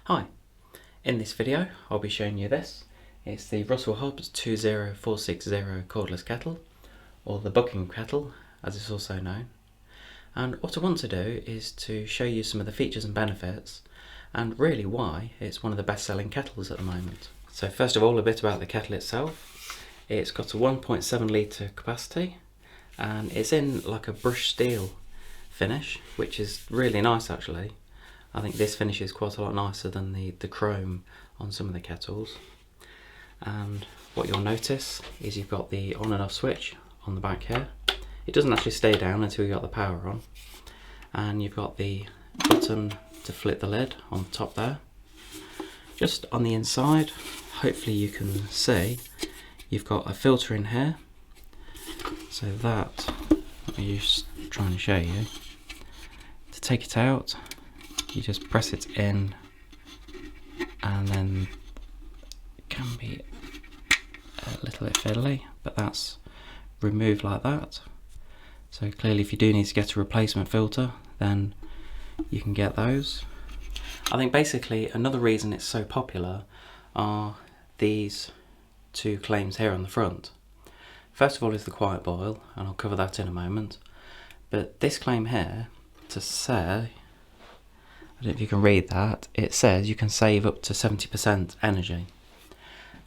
Hi, in this video I'll be showing you this. It's the Russell Hobbs 20460 Cordless Kettle, or the Buckingham kettle as it's also known. And what I want to do is to show you some of the features and benefits and really why it's one of the best selling kettles at the moment. So first of all, a bit about the kettle itself. It's got a 1.7 litre capacity and it's in like a brushed steel finish, which is really nice actually. I think this finish is quite a lot nicer than the chrome on some of the kettles. And what you'll notice is you've got the on and off switch on the back here. It doesn't actually stay down until you've got the power on. And you've got the button to flip the lid on the top there. Just on the inside, hopefully you can see, you've got a filter in here. So that, let me just try and show you. To take it out, you just press it in, and then it can be a little bit fiddly, but that's removed like that. So clearly if you do need to get a replacement filter, then you can get those. I think basically another reason it's so popular are these two claims here on the front. First of all is the quiet boil, and I'll cover that in a moment. But this claim here to say, I don't know if you can read that, it says you can save up to 70% energy.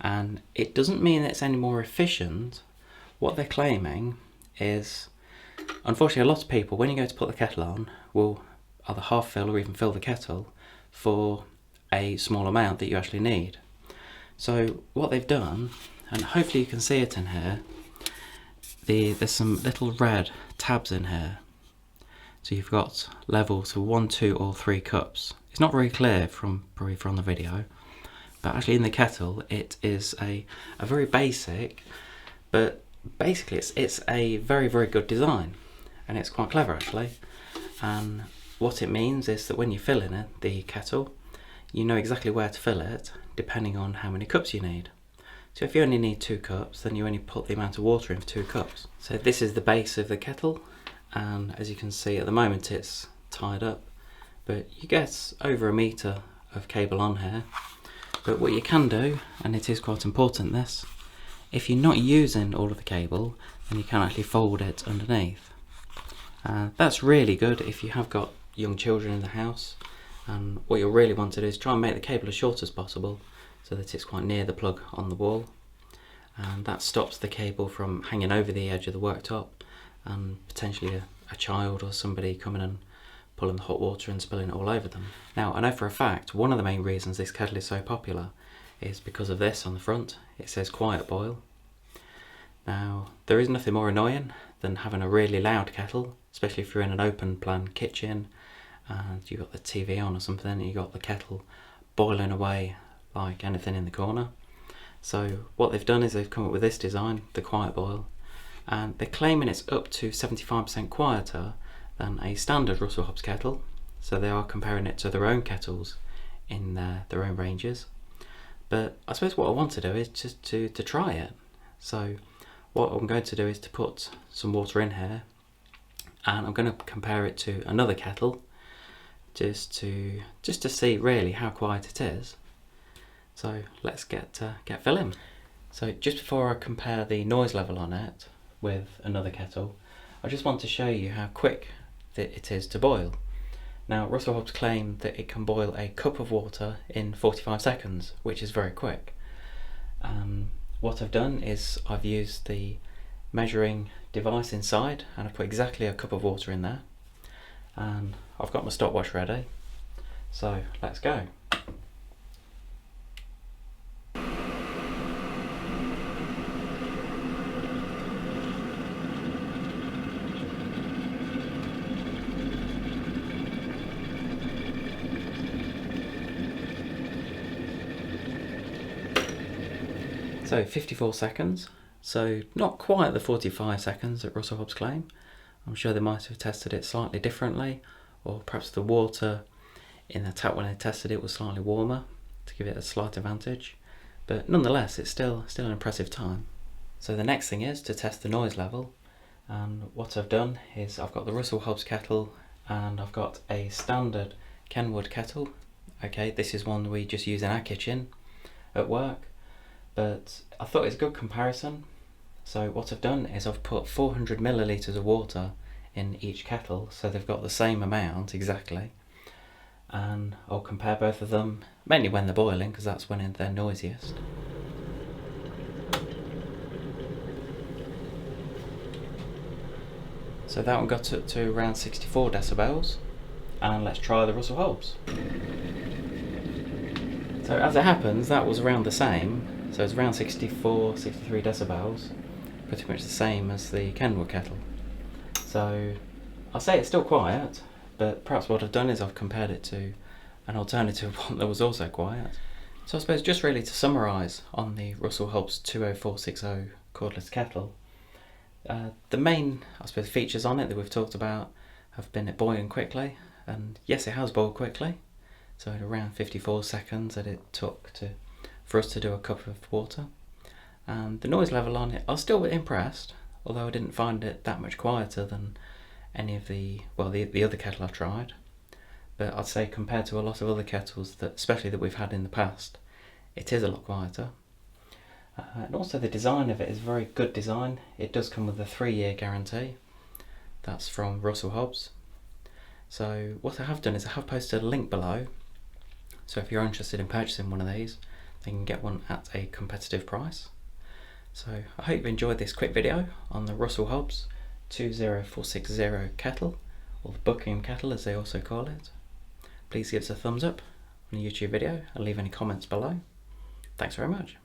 And it doesn't mean it's any more efficient. What they're claiming is, unfortunately a lot of people, when you go to put the kettle on, will either half fill or even fill the kettle for a small amount that you actually need. So what they've done, and hopefully you can see it in here, there's some little red tabs in here. So you've got levels for 1, 2 or 3 cups. It's not very clear probably from the video, but actually in the kettle it is a very basic, but basically it's a very good design, and it's quite clever actually. And what it means is that when you fill in it, the kettle, you know exactly where to fill it depending on how many cups you need. So if you only need 2 cups, then you only put the amount of water in for 2 cups. So this is the base of the kettle. And as you can see at the moment it's tied up, but you get over 1 metre of cable on here. But what you can do, and it is quite important this, if you're not using all of the cable, then you can actually fold it underneath. That's really good if you have got young children in the house, and what you'll really want to do is try and make the cable as short as possible so that it's quite near the plug on the wall, and that stops the cable from hanging over the edge of the worktop and potentially a child or somebody coming and pulling the hot water and spilling it all over them. Now I know for a fact one of the main reasons this kettle is so popular is because of this on the front. It says quiet boil. Now there is nothing more annoying than having a really loud kettle, especially if you're in an open plan kitchen and you've got the TV on or something and you've got the kettle boiling away like anything in the corner. So what they've done is they've come up with this design, the quiet boil, and they're claiming it's up to 75% quieter than a standard Russell Hobbs kettle. So they are comparing it to their own kettles in their own ranges. But I suppose what I want to do is just to try it. So what I'm going to do is to put some water in here, and I'm going to compare it to another kettle just to see really how quiet it is. So let's get filling. So just before I compare the noise level on it with another kettle, I just want to show you how quick it is to boil. Now Russell Hobbs claimed that it can boil a cup of water in 45 seconds, which is very quick. What I've done is I've used the measuring device inside and I've put exactly a cup of water in there, and I've got my stopwatch ready, so let's go. So 54 seconds, so not quite the 45 seconds that Russell Hobbs claim. I'm sure they might have tested it slightly differently, or perhaps the water in the tap when they tested it was slightly warmer to give it a slight advantage. But nonetheless, it's still an impressive time. So the next thing is to test the noise level, and what I've done is I've got the Russell Hobbs kettle and I've got a standard Kenwood kettle Okay, this is one we just use in our kitchen at work, but I thought it's a good comparison. So what I've done is I've put 400 millilitres of water in each kettle, so they've got the same amount exactly, and I'll compare both of them, mainly when they're boiling, because that's when they're noisiest. So that one got up to around 64 decibels, and let's try the Russell Hobbs. So as it happens, that was around the same, so it's around 64, 63 decibels, pretty much the same as the Kenwood kettle. So I'll say it's still quiet, but perhaps what I've done is I've compared it to an alternative one that was also quiet. So I suppose just really to summarise on the Russell Hobbs 20460 cordless kettle, the main, I suppose, features on it that we've talked about have been it boiling quickly, and yes, it has boiled quickly. So at around 54 seconds that it took for us to do a cup of water. And the noise level on it, I was still impressed, although I didn't find it that much quieter than any of the other kettle I've tried. But I'd say compared to a lot of other kettles, especially that we've had in the past, it is a lot quieter. And also the design of it is a very good design. It does come with a 3-year guarantee. That's from Russell Hobbs. So what I have done is I have posted a link below. So if you're interested in purchasing one of these, then you can get one at a competitive price. So I hope you enjoyed this quick video on the Russell Hobbs 20460 kettle, or the Buckingham kettle as they also call it. Please give us a thumbs up on the YouTube video and leave any comments below. Thanks very much.